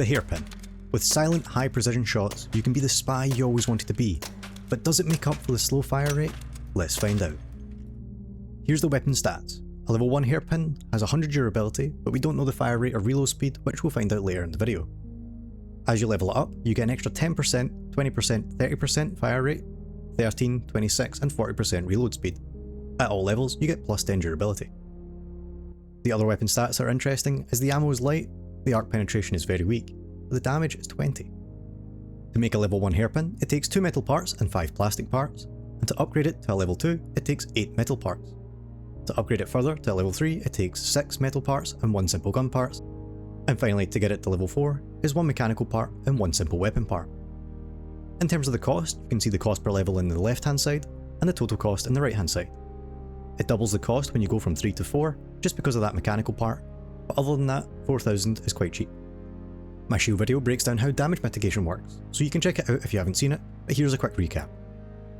The Hairpin. With silent, high precision shots, you can be the spy you always wanted to be. But does it make up for the slow fire rate? Let's find out. Here's the weapon stats. A level 1 Hairpin has 100 durability, but we don't know the fire rate or reload speed, which we'll find out later in the video. As you level it up, you get an extra 10%, 20%, 30% fire rate, 13, 26 and 40% reload speed. At all levels, you get plus 10 durability. The other weapon stats that are interesting is the ammo is light, the arc penetration is very weak, but the damage is 20. To make a level 1 Hairpin, it takes 2 metal parts and 5 plastic parts, and to upgrade it to a level 2, it takes 8 metal parts. To upgrade it further to a level 3, it takes 6 metal parts and 1 simple gun parts, and finally to get it to level 4 is 1 mechanical part and 1 simple weapon part. In terms of the cost, you can see the cost per level in the left hand side and the total cost in the right hand side. It doubles the cost when you go from 3 to 4 just because of that mechanical part, but other than that, 4000 is quite cheap. My shield video breaks down how damage mitigation works, so you can check it out if you haven't seen it, but here's a quick recap.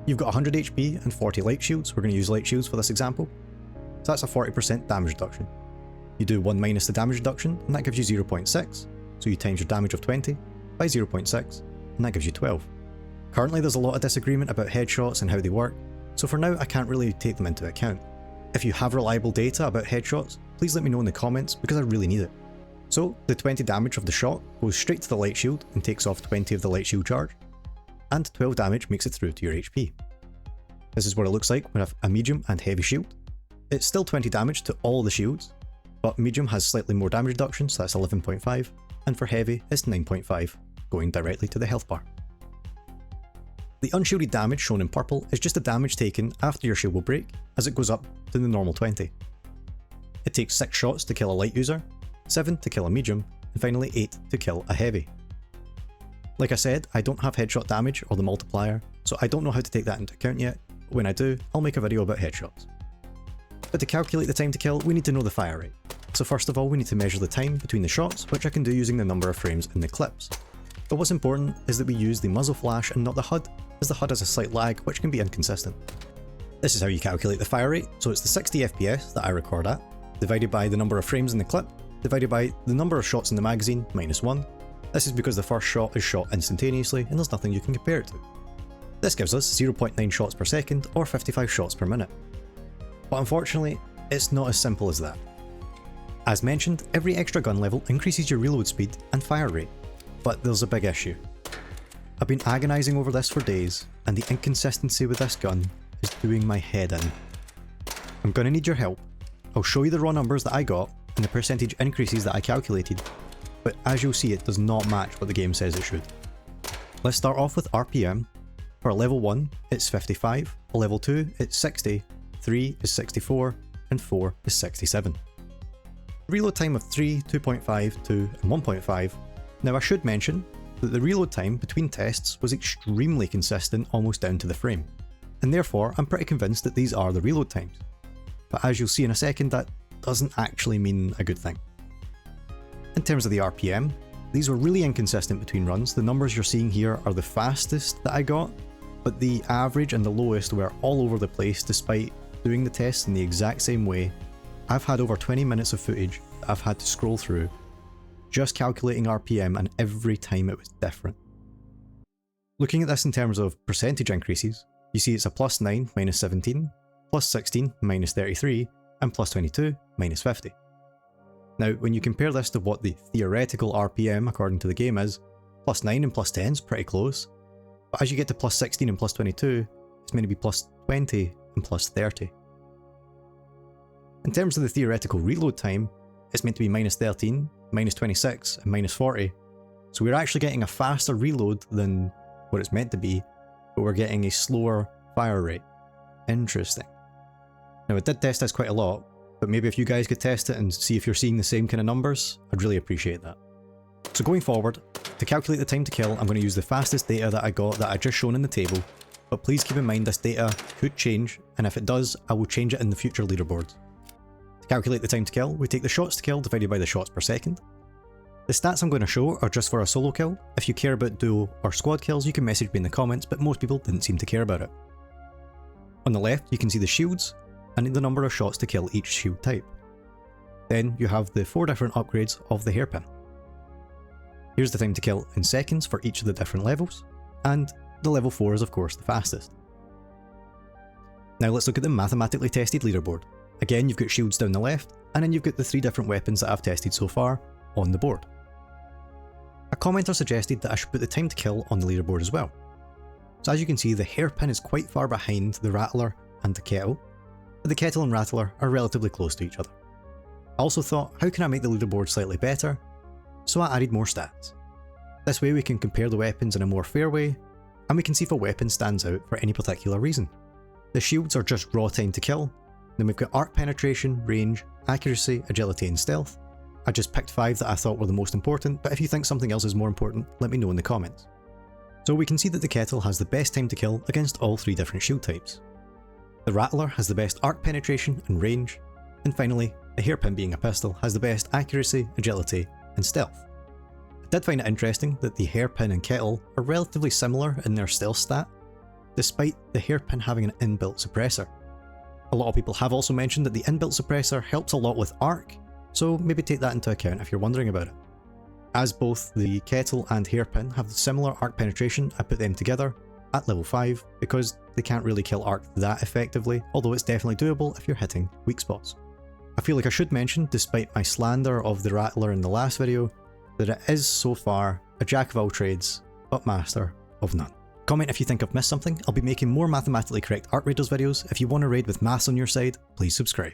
You've got 100 HP and 40 light shields, we're going to use light shields for this example, so that's a 40% damage reduction. You do 1 minus the damage reduction, and that gives you 0.6, so you times your damage of 20 by 0.6, and that gives you 12. Currently there's a lot of disagreement about headshots and how they work, so for now I can't really take them into account. If you have reliable data about headshots, please let me know in the comments because I really need it. So the 20 damage of the shot goes straight to the light shield and takes off 20 of the light shield charge, and 12 damage makes it through to your HP. This is what it looks like with a medium and heavy shield. It's still 20 damage to all the shields, but medium has slightly more damage reduction, so that's 11.5, and for heavy it's 9.5, going directly to the health bar. The unshielded damage shown in purple is just the damage taken after your shield will break, as it goes up to the normal 20. It takes 6 shots to kill a light user, 7 to kill a medium, and finally 8 to kill a heavy. Like I said, I don't have headshot damage or the multiplier, so I don't know how to take that into account yet, but when I do, I'll make a video about headshots. But to calculate the time to kill, we need to know the fire rate. So first of all, we need to measure the time between the shots, which I can do using the number of frames in the clips. But what's important is that we use the muzzle flash and not the HUD, as the HUD has a slight lag which can be inconsistent. This is how you calculate the fire rate, so it's the 60 FPS that I record at, divided by the number of frames in the clip, divided by the number of shots in the magazine, minus 1. This is because the first shot is shot instantaneously and there's nothing you can compare it to. This gives us 0.9 shots per second or 55 shots per minute. But unfortunately, it's not as simple as that. As mentioned, every extra gun level increases your reload speed and fire rate, but there's a big issue. I've been agonising over this for days, and the inconsistency with this gun is doing my head in. I'm going to need your help. I'll show you the raw numbers that I got and the percentage increases that I calculated, but as you'll see it does not match what the game says it should. Let's start off with RPM. For a level 1 it's 55, a level 2 it's 60, 3 is 64, and 4 is 67. Reload time of 3, 2.5, 2 and 1.5. Now I should mention that the reload time between tests was extremely consistent almost down to the frame, and therefore I'm pretty convinced that these are the reload times. But as you'll see in a second, that doesn't actually mean a good thing. In terms of the RPM, these were really inconsistent between runs. The numbers you're seeing here are the fastest that I got, but the average and the lowest were all over the place despite doing the tests in the exact same way. I've had over 20 minutes of footage that I've had to scroll through, just calculating RPM, and every time it was different. Looking at this in terms of percentage increases, you see it's a plus 9 minus 17, plus 16 minus 33, and plus 22 minus 50. Now, when you compare this to what the theoretical RPM according to the game is, plus 9 and plus 10 is pretty close, but as you get to plus 16 and plus 22, it's meant to be plus 20 and plus 30. In terms of the theoretical reload time, it's meant to be minus 13, minus 26, and minus 40, so we're actually getting a faster reload than what it's meant to be, but we're getting a slower fire rate. Interesting. Now I did test this quite a lot, but maybe if you guys could test it and see if you're seeing the same kind of numbers, I'd really appreciate that. So going forward, to calculate the time to kill, I'm going to use the fastest data that I got that I just shown in the table, but please keep in mind this data could change, and if it does, I will change it in the future leaderboards. To calculate the time to kill, we take the shots to kill divided by the shots per second. The stats I'm going to show are just for a solo kill. If you care about duo or squad kills, you can message me in the comments, but most people didn't seem to care about it. On the left, you can see the shields, and the number of shots to kill each shield type. Then you have the 4 different upgrades of the Hairpin. Here's the time to kill in seconds for each of the different levels, and the level 4 is of course the fastest. Now let's look at the mathematically tested leaderboard. Again, you've got shields down the left, and then you've got the 3 different weapons that I've tested so far on the board. A commenter suggested that I should put the time to kill on the leaderboard as well. So as you can see, the Hairpin is quite far behind the Rattler and the Kettle, but the Kettle and Rattler are relatively close to each other. I also thought, how can I make the leaderboard slightly better? So I added more stats. This way we can compare the weapons in a more fair way, and we can see if a weapon stands out for any particular reason. The shields are just raw time to kill, then we've got arc penetration, range, accuracy, agility and stealth. I just picked 5 that I thought were the most important, but if you think something else is more important, let me know in the comments. So we can see that the Kettle has the best time to kill against all 3 different shield types. The Rattler has the best arc penetration and range, and finally, the Hairpin, being a pistol, has the best accuracy, agility and stealth. I did find it interesting that the Hairpin and Kettle are relatively similar in their stealth stat, despite the Hairpin having an inbuilt suppressor. A lot of people have also mentioned that the inbuilt suppressor helps a lot with arc, so maybe take that into account if you're wondering about it. As both the Kettle and Hairpin have similar arc penetration, I put them together at level 5 because they can't really kill arc that effectively, although it's definitely doable if you're hitting weak spots. I feel like I should mention, despite my slander of the Rattler in the last video, that it is so far a jack of all trades, but master of none. Comment if you think I've missed something. I'll be making more mathematically correct Arc Raiders videos. If you want to raid with maths on your side, please subscribe.